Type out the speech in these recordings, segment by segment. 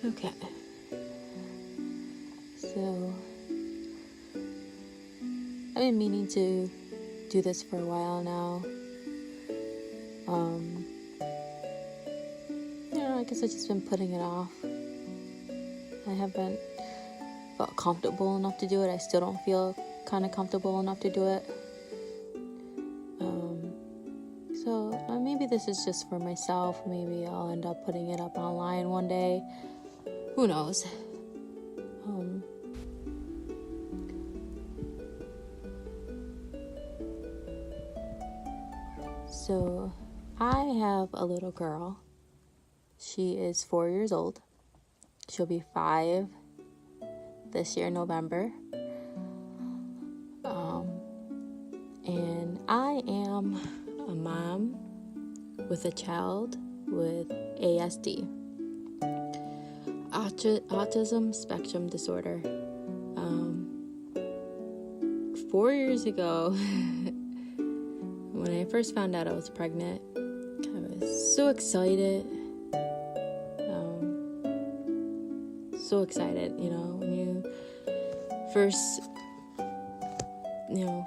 Okay. So, I've been meaning to do this for a while now. I guess I've just been putting it off. I haven't felt comfortable enough to do it. I still don't feel kind of comfortable enough to do it. So maybe this is just for myself. Maybe I'll end up putting it up online one day. Who knows? So I have a little girl. She is 4 years old. She'll be 5 this year, November. And I am a mom with a child with ASD, autism spectrum disorder. 4 years ago, when I first found out I was pregnant, I was so excited. When you first,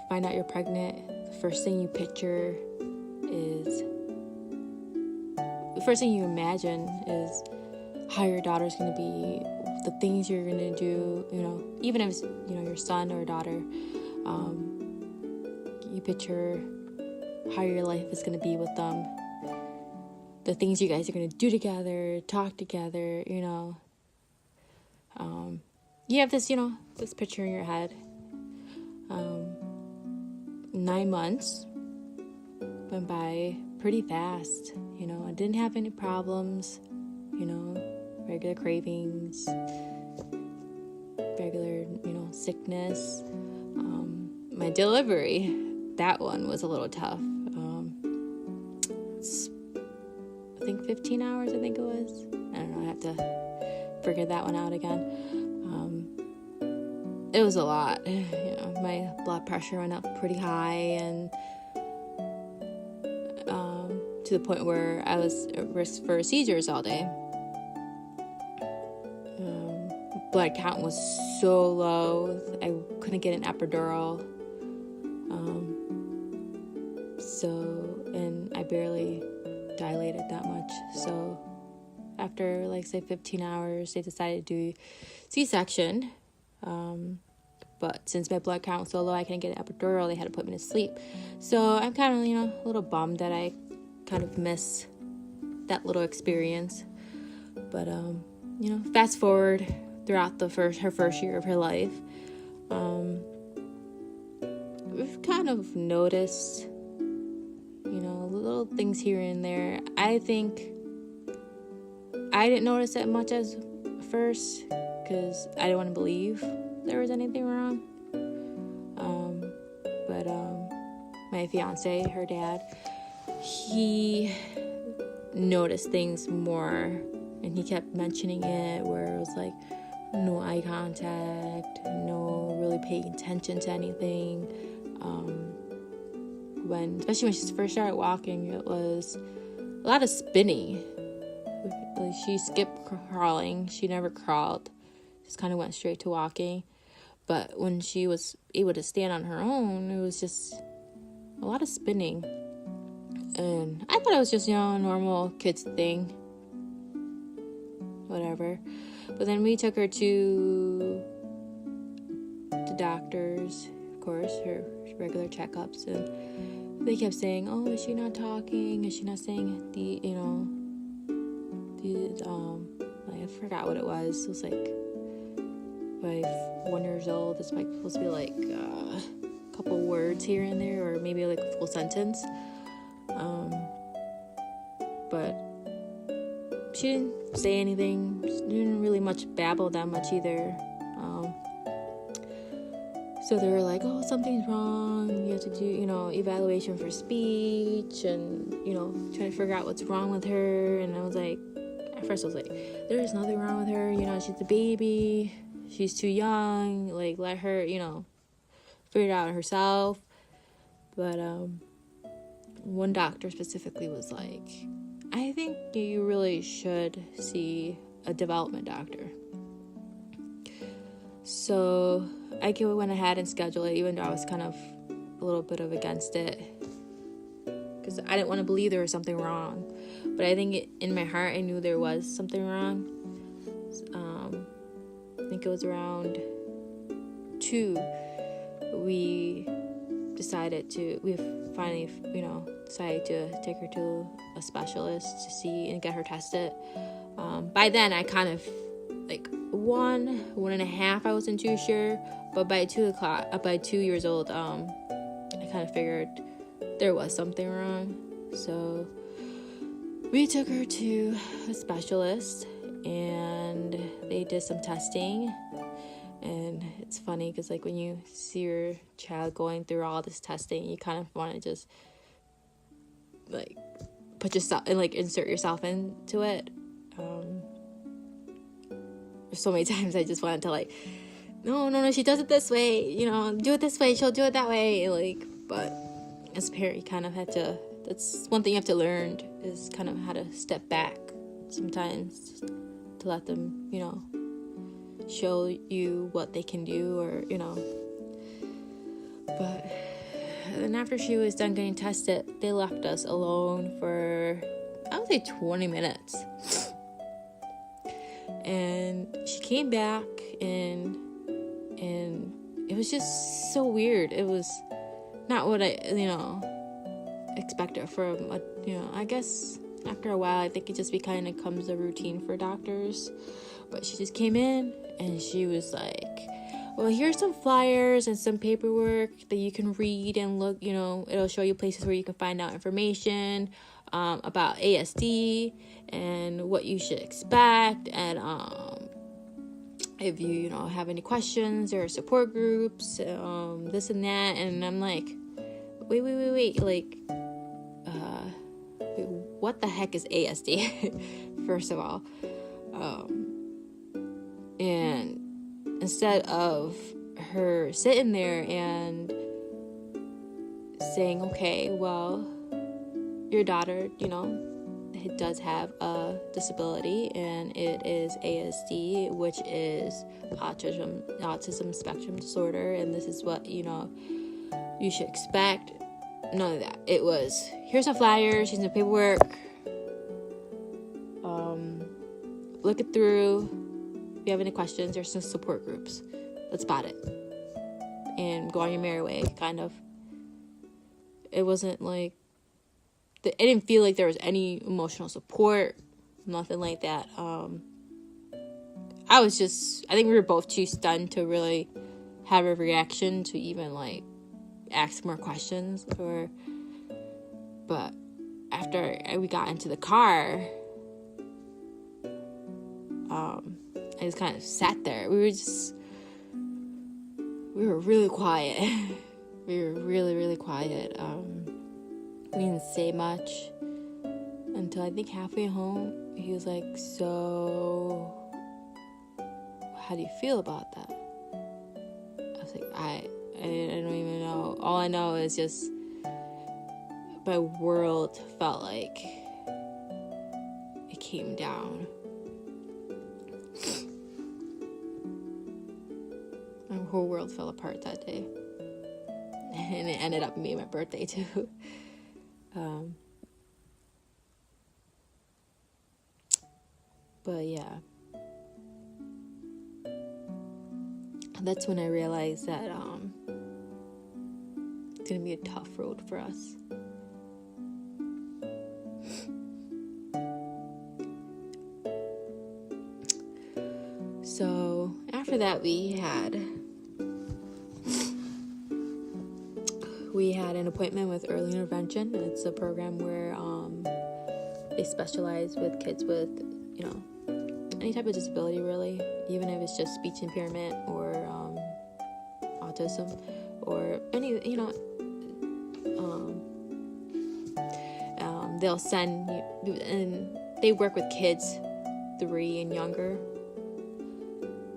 find out you're pregnant, the first thing you picture is, the first thing you imagine is how your daughter's going to be, the things you're going to do, even if it's, your son or daughter, you picture how your life is going to be with them, the things you guys are going to do together, talk together, you have this, this picture in your head. 9 months went by pretty fast. I didn't have any problems, regular cravings, regular, sickness. My delivery, that one was a little tough. I think 15 hours, I think it was. I don't know, I have to figure that one out again. It was a lot. My blood pressure went up pretty high, and to the point where I was at risk for seizures all day. Blood count was so low, I couldn't get an epidural. And I barely dilated that much. So after, 15 hours, they decided to do C-section. But since my blood count was so low, I couldn't get an epidural. They had to put me to sleep. So I'm kind of, a little bummed that I kind of miss that little experience. But, fast forward throughout her first year of her life, we've kind of noticed, little things here and there. I think I didn't notice that much as first because I didn't want to believe there was anything wrong. But my fiance, her dad, he noticed things more, and he kept mentioning it, where it was like no eye contact, no really paying attention to anything. Especially when she first started walking, it was a lot of spinning. She skipped crawling. She never crawled. Just kind of went straight to walking. But when she was able to stand on her own, it was just a lot of spinning. And I thought it was just, a normal kids thing. Whatever. But then we took her to the doctors, of course, her regular checkups. And they kept saying, oh, is she not talking? Is she not saying I forgot what it was. It was by 1 year old, it's supposed to be a couple words here and there, or maybe a full sentence. But she didn't say anything. She didn't really babble that much either. So they were like, oh, something's wrong. You have to do, evaluation for speech, and, trying to figure out what's wrong with her. And I was like, at first I was like, there's nothing wrong with her. She's a baby. She's too young. Let her, figure it out herself. But one doctor specifically was like, I think you really should see a development doctor. So I went ahead and scheduled it, even though I was kind of a little bit of against it, because I didn't want to believe there was something wrong. But I think in my heart, I knew there was something wrong. I think it was around 2. We finally, decided to take her to a specialist to see and get her tested. By then, I kind of, 1.5, I wasn't too sure. But by 2 years old, I kind of figured there was something wrong. So we took her to a specialist, and they did some testing. And it's funny because when you see your child going through all this testing, you kind of want to just put yourself and insert yourself into it. So many times I just wanted to no, she does it this way, do it this way, she'll do it that way. But as a parent, you kind of have to, that's one thing you have to learn, is kind of how to step back sometimes to let them, show you what they can do, or, But then after she was done getting tested, they left us alone for, I would say, 20 minutes. And she came back, and it was just so weird. It was not what I, expected from I guess after a while, I think it just becomes a routine for doctors. But she just came in, and she was like, well, here's some flyers and some paperwork that you can read and look, it'll show you places where you can find out information about ASD and what you should expect, and if you have any questions, there are support groups, this and that. And I'm like, wait, what the heck is ASD? First of all. And instead of her sitting there and saying, okay, well, your daughter, it does have a disability, and it is ASD, which is autism spectrum disorder, and this is what, you should expect. None of that. It was, here's some flyers, here's some paperwork, look it through. If you have any questions, there's some support groups. That's about it. And go on your merry way, kind of. It wasn't it didn't feel like there was any emotional support, nothing like that. I think we were both too stunned to really have a reaction to even ask more questions. But after we got into the car, I just kind of sat there. We were really quiet. We were really, really quiet. We didn't say much until I think halfway home. He was like, so how do you feel about that? I was like, I don't even know. All I know is just my world felt like it came down. My whole world fell apart that day. And it ended up being my birthday too. But yeah. That's when I realized that it's gonna be a tough road for us. So after that, we had an appointment with early intervention. It's a program where they specialize with kids with any type of disability, really, even if it's just speech impairment or autism or any they'll send you, and they work with kids 3 and younger,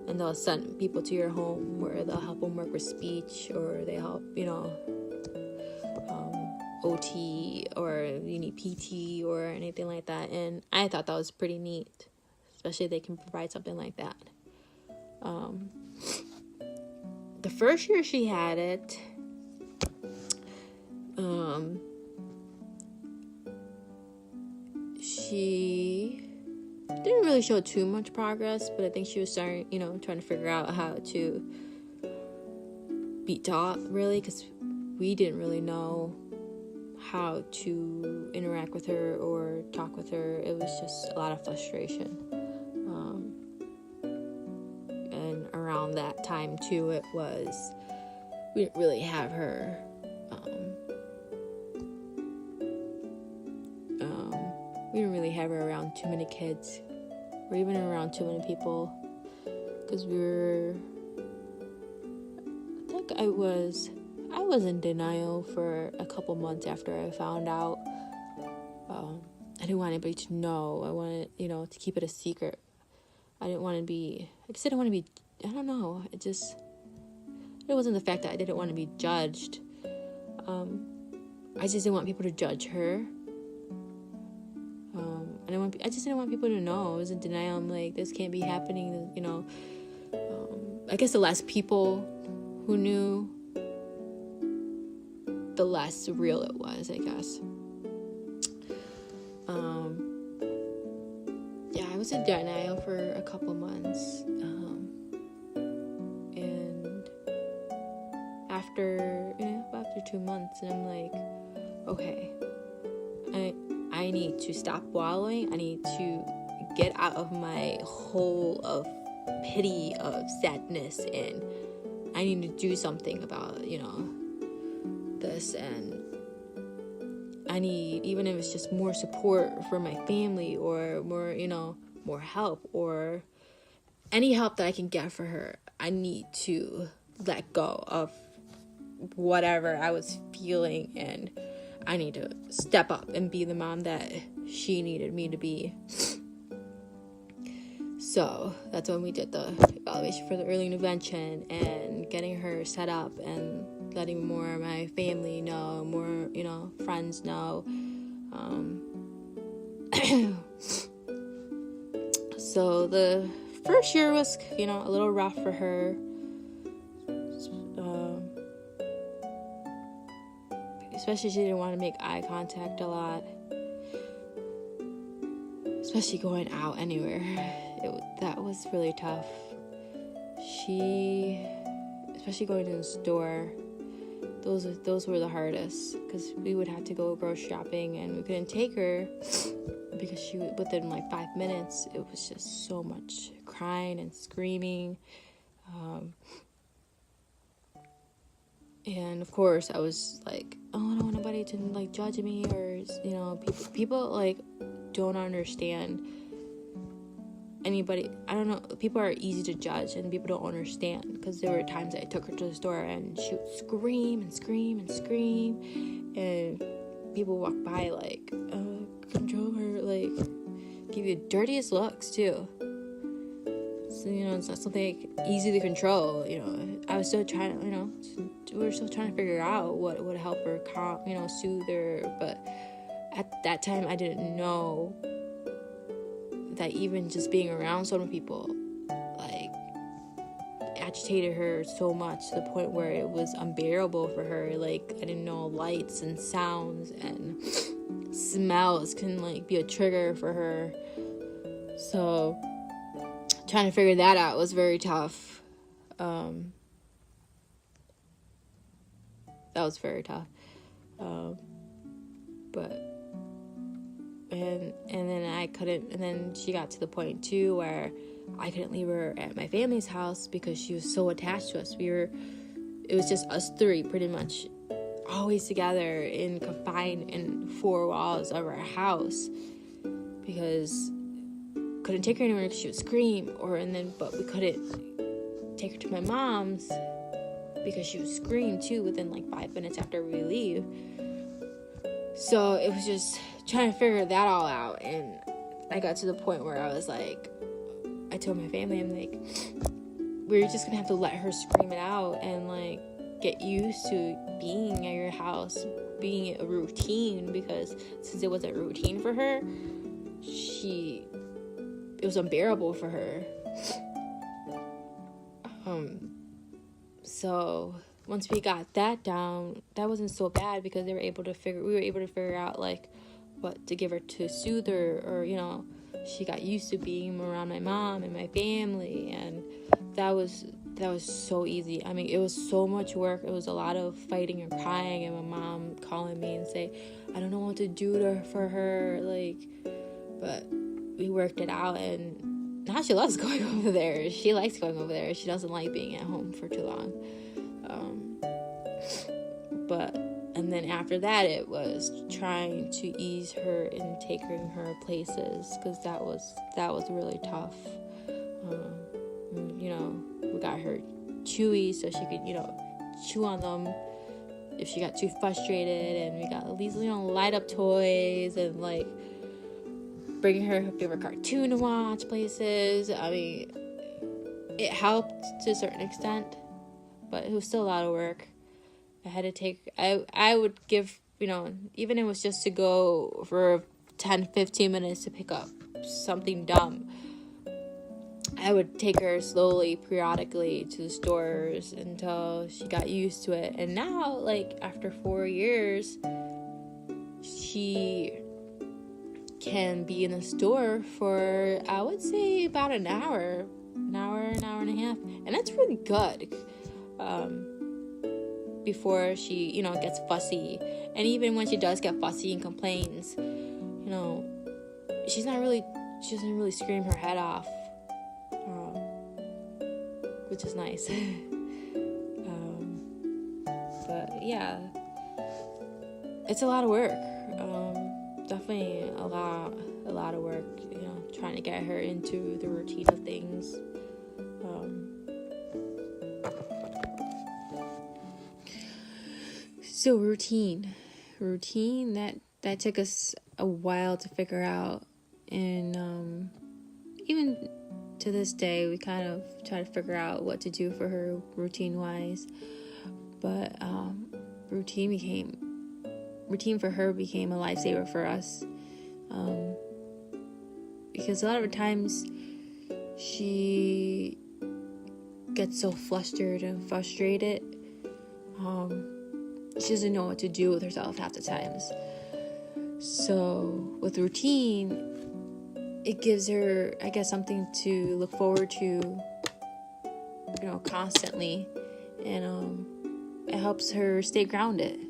and they'll send people to your home where they'll help them work with speech, or they help OT, or you need PT or anything like that. And I thought that was pretty neat. especially if they can provide something like that. The first year she had it, she didn't really show too much progress, but I think she was starting, trying to figure out how to be taught, really, because we didn't really know how to interact with her or talk with her. It was just a lot of frustration. And around that time, too, we didn't really have her, we didn't really have her around too many kids, or even around too many people, because I was in denial for a couple months after I found out. I didn't want anybody to know. I wanted, to keep it a secret. I didn't want to be, like I said, I don't know. It wasn't the fact that I didn't want to be judged. I just didn't want people to judge her. I just didn't want people to know. I was in denial. I'm like, this can't be happening, I guess the less people who knew, the less real it was, I guess. I was in denial for a couple months. And after 2 months, and I'm like, okay, I need to stop wallowing. I need to get out of my hole of pity, of sadness, and I need to do something about, this. And I need, even if it's just more support for my family, or more help, or any help that I can get for her. I need to let go of whatever I was feeling, and I need to step up and be the mom that she needed me to be. So that's when we did the evaluation for the early intervention, and getting her set up, and letting more of my family know, more, friends know. So the first year was, a little rough for her. Especially she didn't want to make eye contact a lot. Especially going out anywhere. That was really tough. Especially going to the store, those were the hardest, because we would have to go grocery shopping, and we couldn't take her because she, within like 5 minutes, it was just so much crying and screaming. And of course I was like, I don't want nobody to like judge me, or people like don't understand anybody. I don't know, people are easy to judge, and people don't understand, because there were times I took her to the store and she would scream and scream and scream, and people walk by like, control her, like give you the dirtiest looks too. So, it's not something easy to control. I was still trying to, we were still trying to figure out what would help her calm, soothe her. But at that time, I didn't know that even just being around so many people, like, agitated her so much to the point where it was unbearable for her. Like, I didn't know lights and sounds and smells can, like, be a trigger for her. So trying to figure that out was very tough. That was very tough. And then she got to the point too where I couldn't leave her at my family's house because she was so attached to us. It was just us three pretty much always together, confined in 4 walls of our house, because couldn't take her anywhere because she would scream, but we couldn't take her to my mom's because she would scream too within like 5 minutes after we leave. So it was just trying to figure that all out, and I got to the point where I was like, I told my family, I'm like, we're just gonna have to let her scream it out and like get used to being at your house, being a routine, because since it wasn't routine for her, it was unbearable for her. So once we got that down, that wasn't so bad, because we were able to figure out like what to give her to soothe her, or she got used to being around my mom and my family, and that was so easy. I mean, it was so much work. It was a lot of fighting and crying, and my mom calling me and say, I don't know what to do for her, but we worked it out, and now she loves going over there. She likes going over there. She doesn't like being at home for too long. And then after that, it was trying to ease her and taking her places, because that was really tough. We got her chewy so she could, chew on them if she got too frustrated, and we got these, light up toys, and like bringing her favorite cartoon to watch places. I mean, it helped to a certain extent, but it was still a lot of work. I had to take, I would give, even if it was just to go for 10-15 minutes to pick up something dumb, I would take her slowly, periodically to the stores until she got used to it. And now, like, after 4 years, she can be in the store for, I would say, about an hour and a half. And that's really good. Before she, gets fussy. And even when she does get fussy and complains, she doesn't really scream her head off, which is nice. But yeah, it's a lot of work. Definitely a lot of work, trying to get her into the routine of things. So routine that took us a while to figure out, and even to this day we kind of try to figure out what to do for her routine wise. But routine for her became a lifesaver for us, because a lot of times she gets so flustered and frustrated. She doesn't know what to do with herself half the times. So with routine, it gives her, I guess, something to look forward to, constantly, and it helps her stay grounded.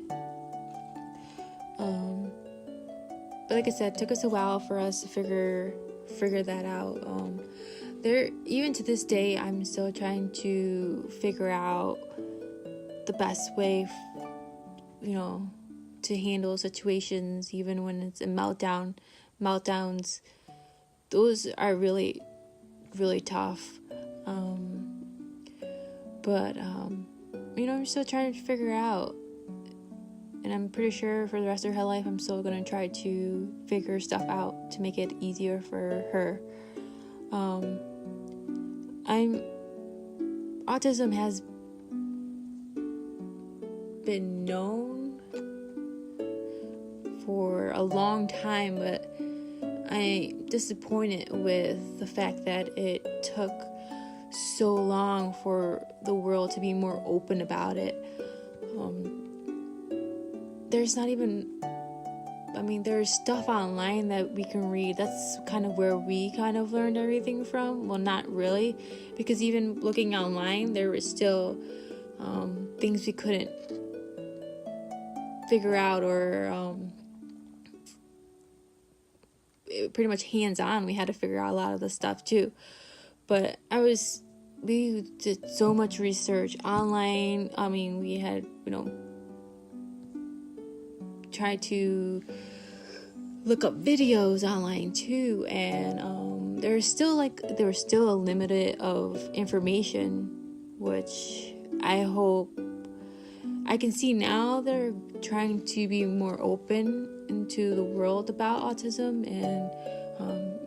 But like I said, it took us a while for us to figure that out. Even to this day, I'm still trying to figure out the best way to handle situations, even when it's a meltdowns. Those are really, really tough. But I'm still trying to figure out, and I'm pretty sure for the rest of her life, I'm still going to try to figure stuff out to make it easier for her. Autism has been known for a long time, but I'm disappointed with the fact that it took so long for the world to be more open about it. There's stuff online that we can read. That's kind of where we kind of learned everything from. Well, not really, because even looking online, there was still things we couldn't figure out, or pretty much hands-on. We had to figure out a lot of the stuff too. But we did so much research online. We had, tried to look up videos online too, and there was still a limited of information, which I hope I can see now they're trying to be more open into the world about autism. And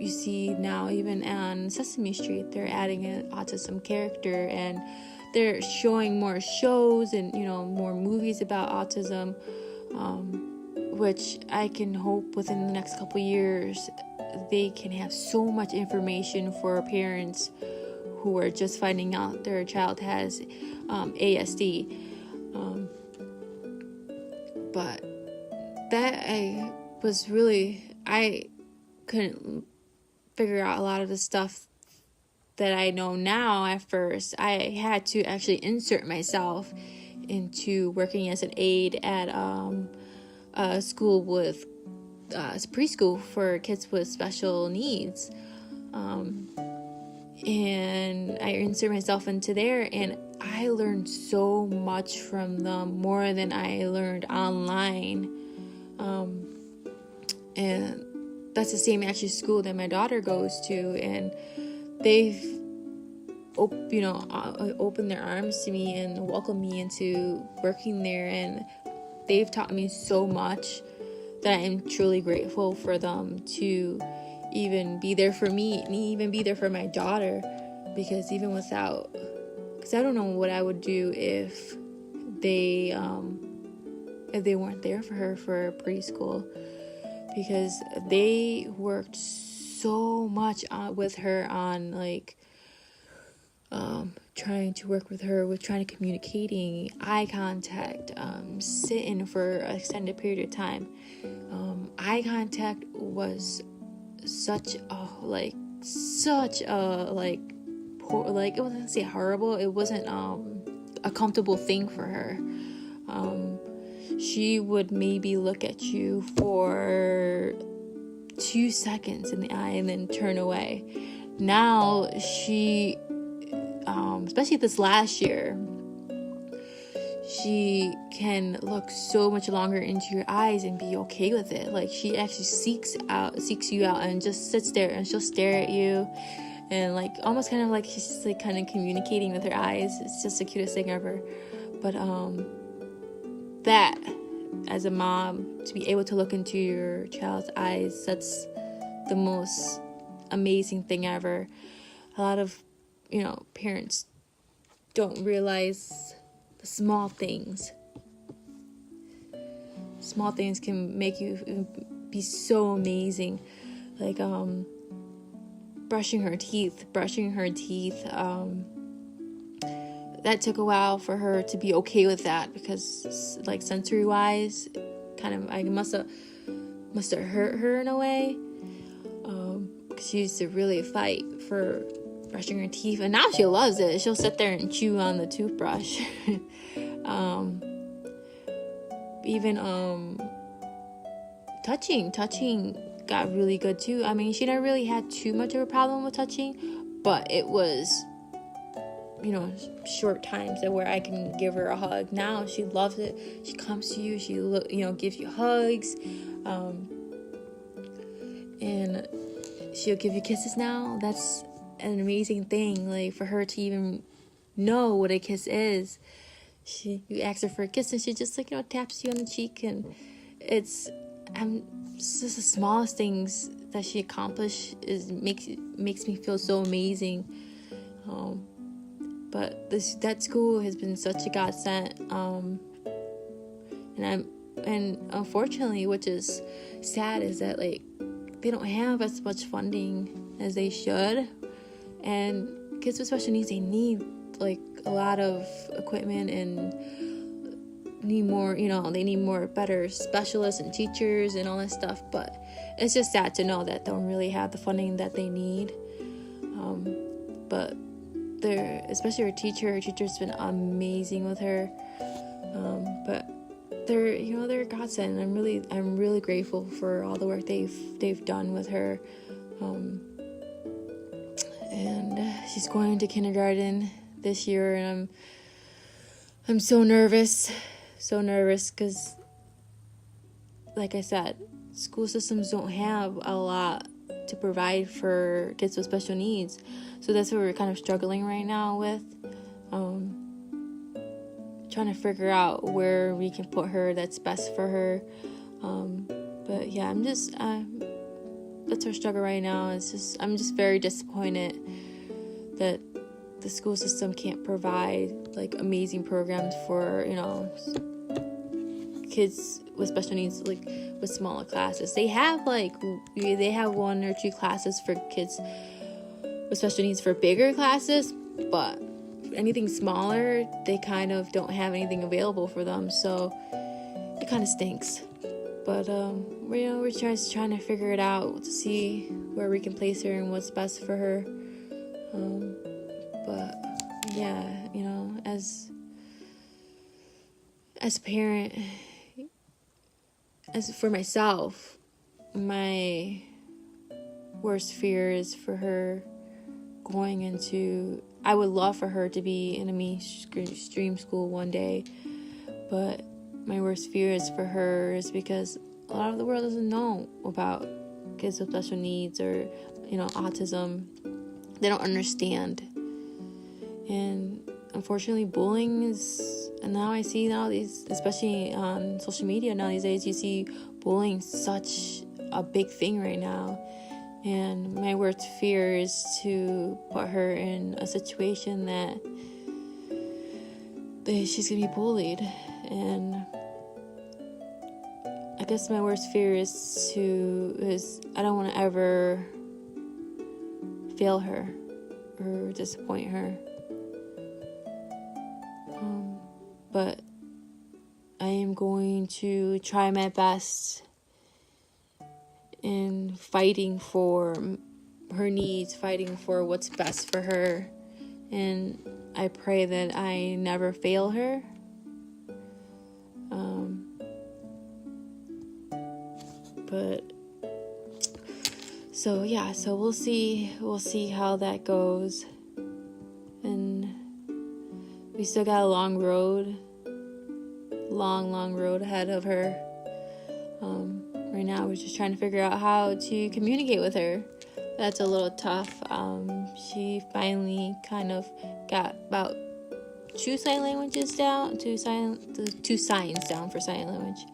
you see now, even on Sesame Street, they're adding an autism character, and they're showing more shows and more movies about autism, which I can hope within the next couple years they can have so much information for parents who are just finding out their child has ASD. But that I couldn't figure out a lot of the stuff that I know now. At first, I had to actually insert myself into working as an aide at a school with preschool for kids with special needs. And I insert myself into there, and I learned so much from them, more than I learned online. And that's the same actually school that my daughter goes to, and they've opened their arms to me and welcomed me into working there, and they've taught me so much that I am truly grateful for them to even be there for me and even be there for my daughter, because I don't know what I would do if they weren't there for her for preschool, because they worked so much with her on trying to work with her with trying to communicating, eye contact, sitting for an extended period of time. Eye contact was such a poor, it wasn't say horrible, it wasn't a comfortable thing for her. She would maybe look at you for 2 seconds in the eye and then turn away. Now she, especially this last year, she can look so much longer into your eyes and be okay with it. Like, she actually seeks you out and just sits there, and she'll stare at you, and almost kind of like she's just kind of communicating with her eyes. It's just the cutest thing ever. But that, as a mom, to be able to look into your child's eyes, that's the most amazing thing ever. A lot of parents don't realize the small things. Small things can make you be so amazing, like brushing her teeth. That took a while for her to be okay with that, because sensory wise, kind of I must have hurt her in a way, because she used to really fight for brushing her teeth, and now she loves it. She'll sit there and chew on the toothbrush. Even touching got really good too. I mean, she never really had too much of a problem with touching, but it was short times where I can give her a hug. Now she loves it. She comes to you, she gives you hugs, and she'll give you kisses now. That's an amazing thing, for her to even know what a kiss is. You ask her for a kiss, and she just taps you on the cheek, and it's just the smallest things that she accomplished makes me feel so amazing. But that school has been such a godsend, and unfortunately, which is sad, is that they don't have as much funding as they should. And kids with special needs, they need a lot of equipment and need more, they need more better specialists and teachers and all that stuff. But it's just sad to know that they don't really have the funding that they need. But especially her teacher's been amazing with her. But they're a godsend. I'm really grateful for all the work they've done with her. And she's going to kindergarten this year, and I'm so nervous because, like I said, school systems don't have a lot to provide for kids with special needs. So that's what we're kind of struggling right now with, trying to figure out where we can put her that's best for her. But yeah, that's our struggle right now. I'm just very disappointed that the school system can't provide amazing programs for kids with special needs, like with smaller classes. They have one or two classes for kids with special needs for bigger classes, but anything smaller, they kind of don't have anything available for them, so it kind of stinks. But we're just trying to figure it out to see where we can place her and what's best for her. But yeah, as a parent, as for myself, my worst fear is for her going into, I would love for her to be in a mainstream school one day, but my worst fear is for her is because a lot of the world doesn't know about kids with special needs or, autism. They don't understand. And unfortunately, bullying is, and now I see these, especially on social media now these days, you see bullying such a big thing right now. And my worst fear is to put her in a situation that she's going to be bullied. And I guess my worst fear is I don't want to ever fail her or disappoint her. But I am going to try my best in fighting for her needs, fighting for what's best for her. And I pray that I never fail her. So we'll see how that goes. And we still got a long road ahead of her. Right now we're just trying to figure out how to communicate with her. That's a little tough. She finally kind of got about two signs down for sign language.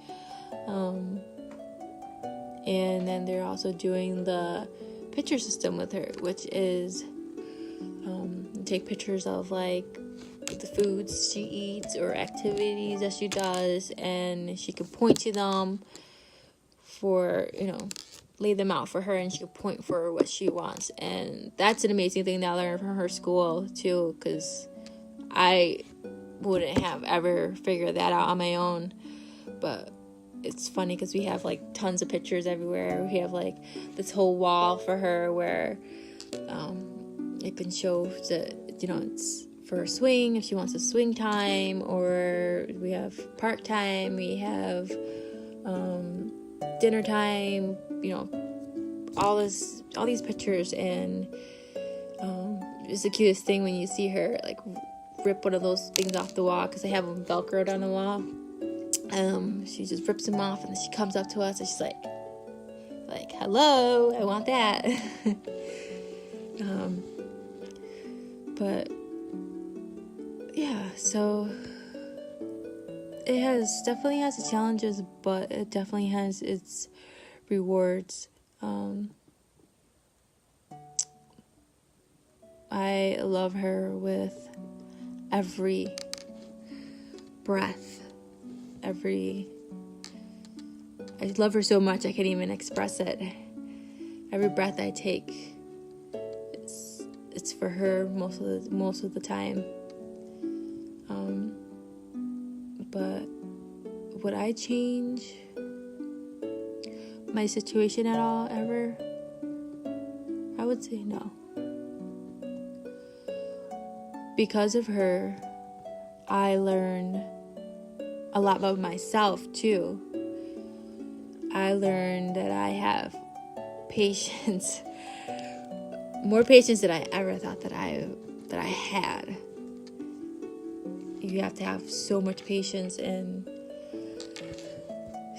And then they're also doing the picture system with her, which is take pictures of like the foods she eats or activities that she does, and she can point to them for, lay them out for her, and she can point for what she wants. And that's an amazing thing that I learned from her school too, because I wouldn't have ever figured that out on my own. But it's funny because we have like tons of pictures everywhere. We have like this whole wall for her where it can show that, it's for her swing, if she wants a swing time, or we have park time, we have dinner time, all these pictures. And it's the cutest thing when you see her like rip one of those things off the wall, because they have them velcroed on the wall. She just rips them off, and then she comes up to us and she's like hello, I want that. But yeah, so it definitely has its challenges, but it definitely has its rewards. I love her with every breath. I love her so much I can't even express it. Every breath I take, it's for her most of the time. But would I change my situation at all ever? I would say no. Because of her, I learned a lot about myself too. I learned that I have patience, more patience than I ever thought that I had. You have to have so much patience, and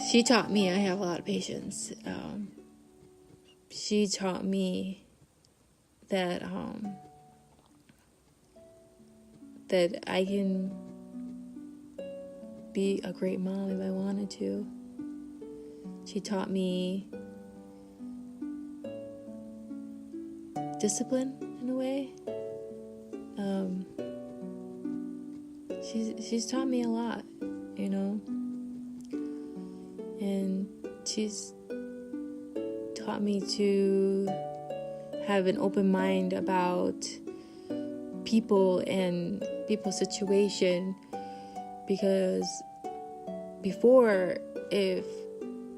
she taught me I have a lot of patience. She taught me that that I can be a great mom if I wanted to. She taught me discipline in a way. She's taught me a lot, she's taught me to have an open mind about people and people's situation, because before, if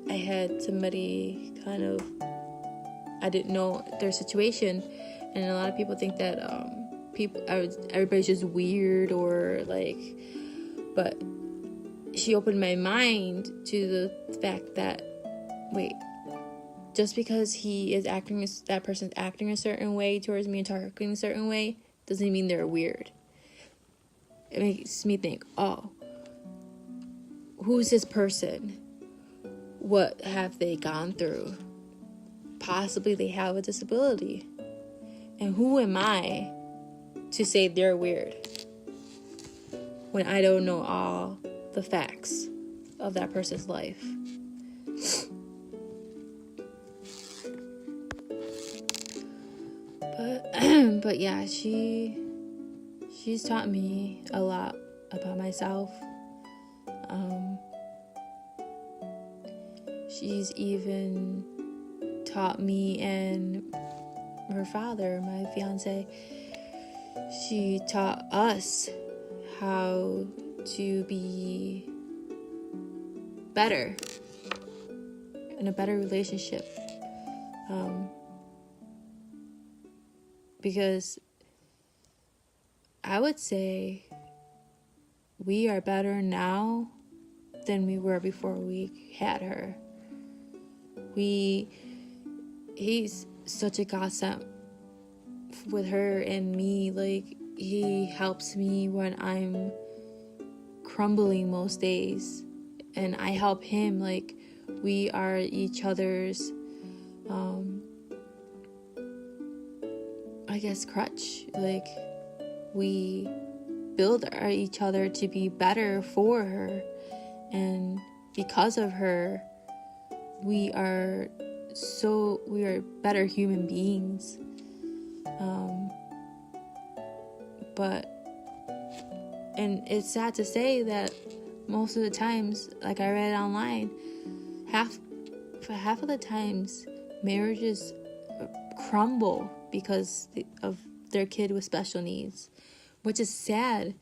I had somebody I didn't know their situation, and a lot of people think that everybody's just weird or but she opened my mind to the fact that, wait, just because that person's acting a certain way towards me and talking a certain way doesn't mean they're weird. It makes me think, oh, who's this person? What have they gone through? Possibly they have a disability. And who am I to say they're weird when I don't know all the facts of that person's life? But yeah, she's taught me a lot about myself. She's even taught me and her father, my fiance, she taught us how to be better in a better relationship. Because I would say we are better now than we were before we had her. He's such a godsend with her and me. He helps me when I'm crumbling most days, and I help him. We are each other's crutch. We build each other to be better for her, and because of her, we are better human beings. And it's sad to say that most of the times, like I read online, half of the times marriages crumble because of their kid with special needs, which is sad.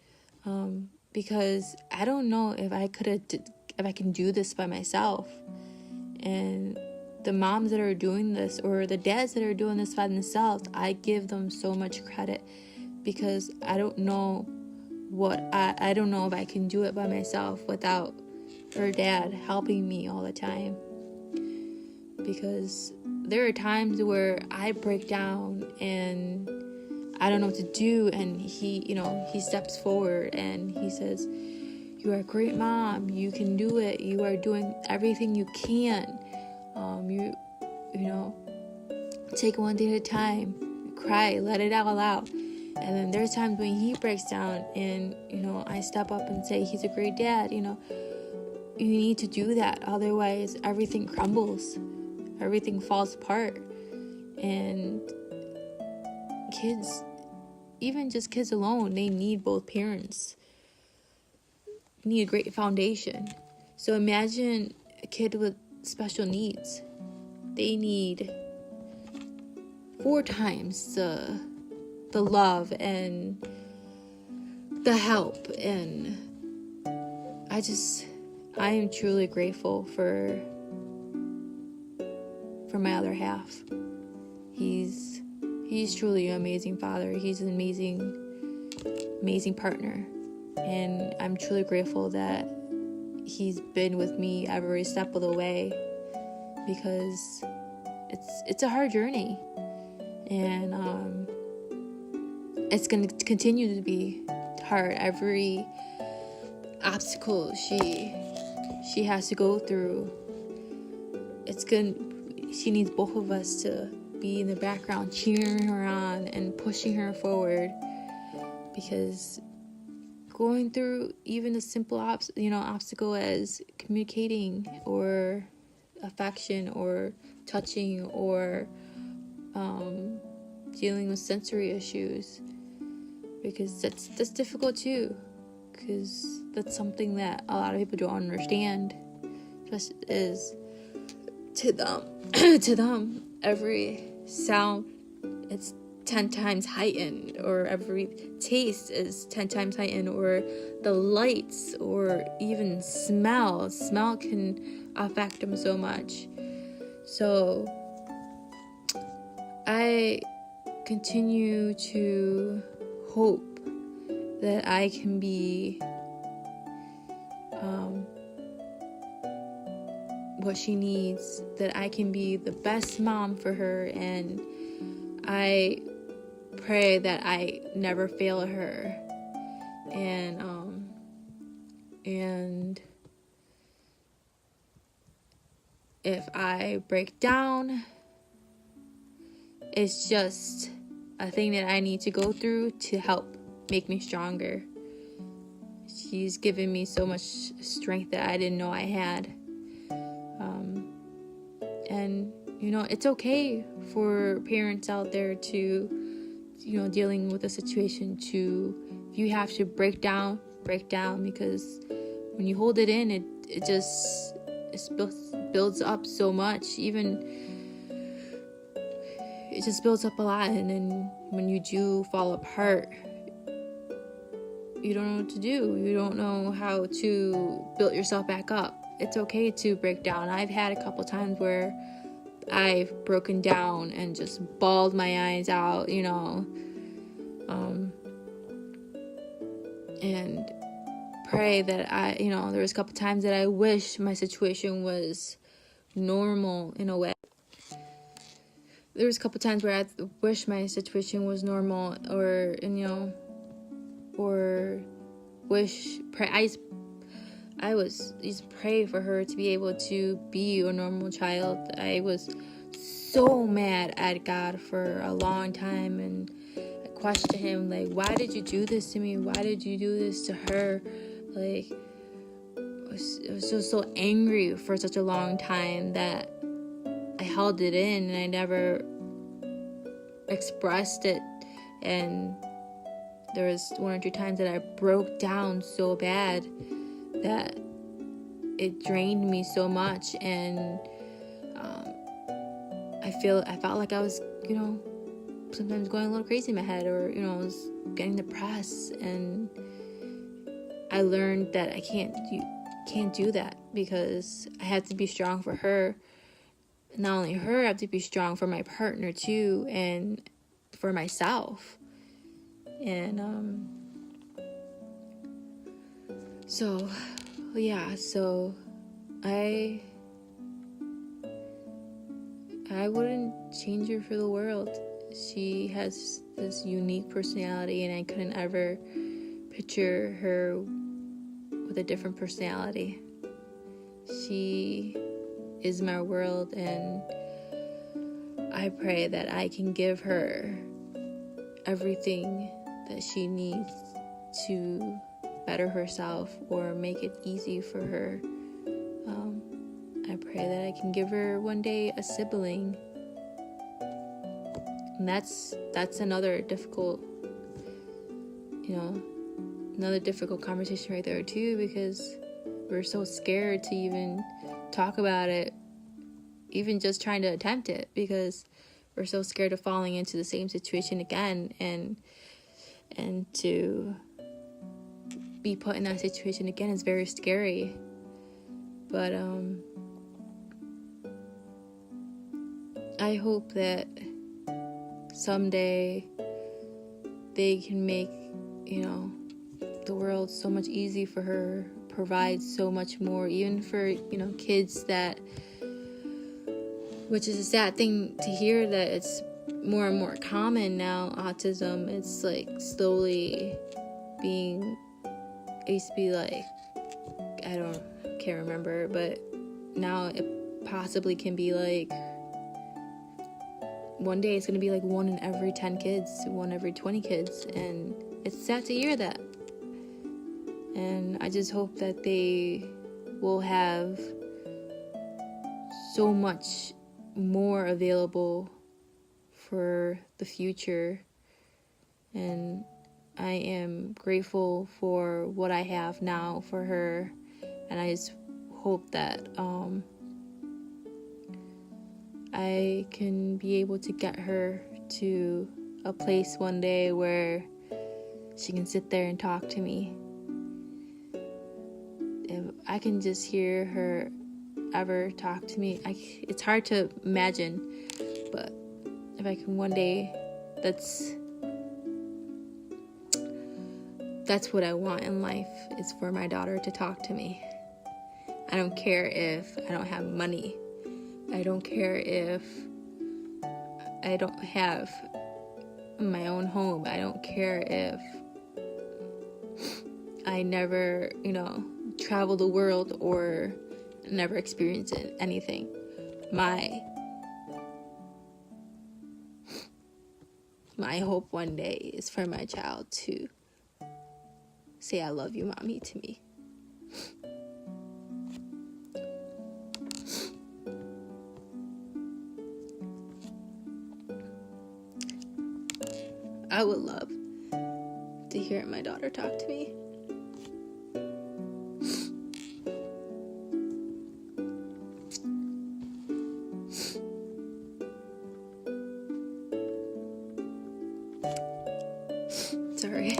Because I don't know if I can do this by myself. And the moms that are doing this, or the dads that are doing this by themselves, I give them so much credit, because I don't know I don't know if I can do it by myself without her dad helping me all the time. Because there are times where I break down and I don't know what to do, and he steps forward and he says, "You are a great mom. You can do it. You are doing everything you can. Take one day at a time. Cry. Let it all out." And then there's times when he breaks down and, I step up and say, "He's a great dad. You need to do that. Otherwise, everything crumbles. Everything falls apart." And kids, even just kids alone, they need both parents. Need a great foundation. So imagine a kid with special needs. They need 4 times the love and the help. And I am truly grateful for my other half. He's truly an amazing father. He's an amazing partner. And I'm truly grateful that he's been with me every step of the way, because it's a hard journey, and it's going to continue to be hard. Every obstacle she has to go through, she needs both of us to be in the background cheering her on and pushing her forward, because going through even a simple obstacle as communicating or affection or touching or dealing with sensory issues, because that's difficult too, because that's something that a lot of people don't understand, just is to them, to them, every sound, it's 10 times heightened, or every taste is 10 times heightened, or the lights, or even smell can affect them so much. So I continue to hope that I can be what she needs, that I can be the best mom for her, and I pray that I never fail her. And if I break down, it's just a thing that I need to go through to help make me stronger. She's given me so much strength that I didn't know I had. And, it's okay for parents out there to, dealing with a situation if you have to break down, because when you hold it in, it just builds up so much. It just builds up a lot, and then when you do fall apart, you don't know what to do. You don't know how to build yourself back up. It's okay to break down. I've had a couple times where I've broken down and just bawled my eyes out, and pray that there was a couple times that I wish my situation was normal in a way. There was a couple times where I wish my situation was normal, or I just pray for her to be able to be a normal child. I was so mad at God for a long time, and I questioned him, like, why did you do this to me? Why did you do this to her? Like, I was just so angry for such a long time that I held it in, and I never expressed it. And there was 1 or 2 times that I broke down so bad that it drained me so much, and I felt like I was, sometimes going a little crazy in my head, or I was getting depressed. And I learned that I can't do that, because I had to be strong for her. Not only her, I have to be strong for my partner too, and for myself. And so I wouldn't change her for the world. She has this unique personality, and I couldn't ever picture her with a different personality. She is my world, and I pray that I can give her everything that she needs to better herself or make it easy for her. I pray that I can give her one day a sibling. And that's another difficult conversation right there too, because we're so scared to even talk about it, even just trying to attempt it, because we're so scared of falling into the same situation again, and to be put in that situation again is very scary. But I hope that someday they can make the world so much easier for her, provide so much more, even for kids that, which is a sad thing to hear, that it's more and more common now. Autism, it's like slowly being, it used to be like, can't remember, but now it possibly can be like, one day it's going to be like 1 in every 10 kids, 1 every 20 kids, and it's sad to hear that. And I just hope that they will have so much more available for the future. And I am grateful for what I have now for her, and I just hope that I can be able to get her to a place one day where she can sit there and talk to me. If I can just hear her ever talk to me, it's hard to imagine, but if I can one day, that's what I want in life, is for my daughter to talk to me. I don't care if I don't have money. I don't care if I don't have my own home. I don't care if I never, travel the world or never experience anything. My hope one day is for my child to say "I love you, mommy" to me. I would love to hear my daughter talk to me. Sorry.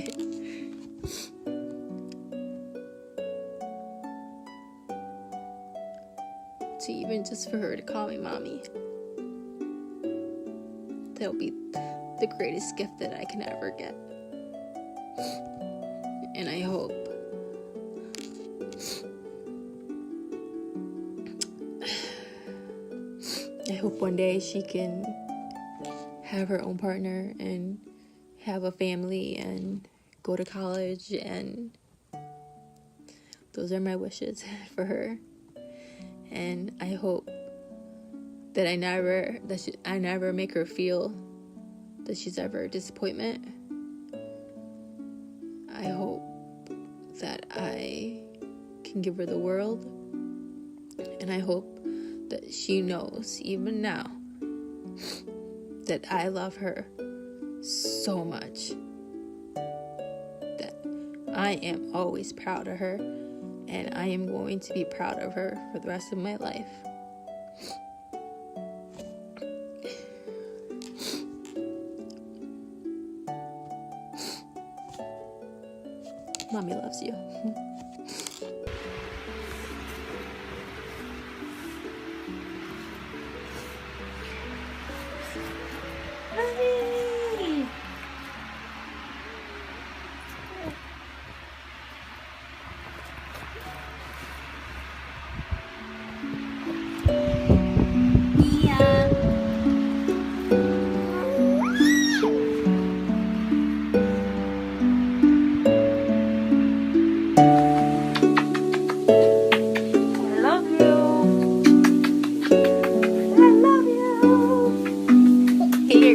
To even just for her to call me mommy. That'll be the greatest gift that I can ever get. And I hope one day she can have her own partner and have a family and go to college, and those are my wishes for her. And I hope that I never make her feel that she's ever a disappointment. I hope that I can give her the world, and I hope that she knows even now that I love her so much, that I am always proud of her, and I am going to be proud of her for the rest of my life. Mommy loves you.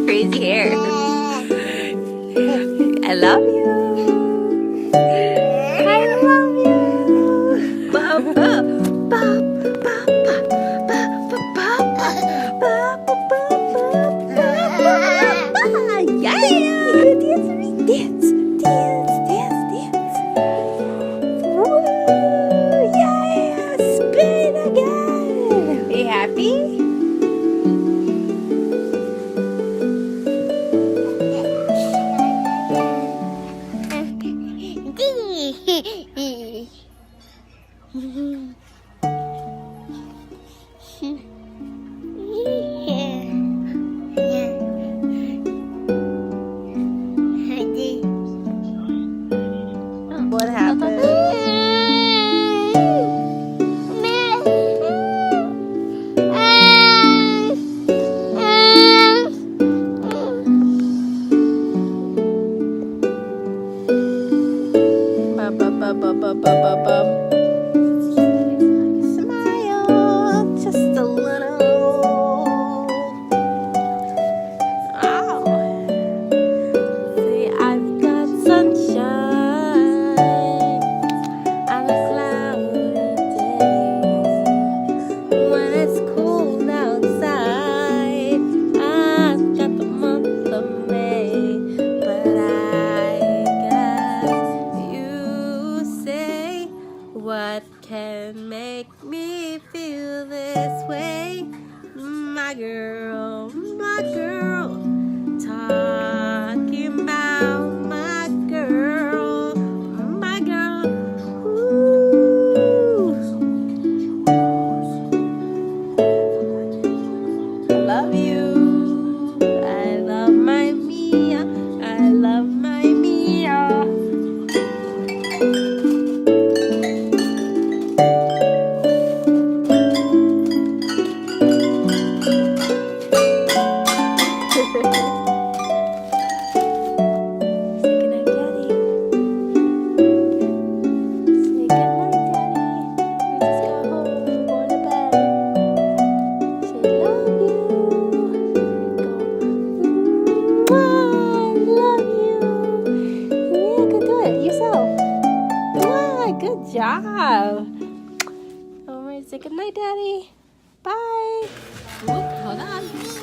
Crazy hair. I love you. I love you. Ba, ba, ba, ba, ba, ba, ba, ba, ba, ba. Yeah. Dance. Woo. Yeah. Spin again. Are you happy? What happened? Smile just a little. Oh. See, I've got sunshine on a cloudy day. When it's cold outside, I've got the month of May. But I guess you say job. All right, say good night, Daddy. Bye. Hold on.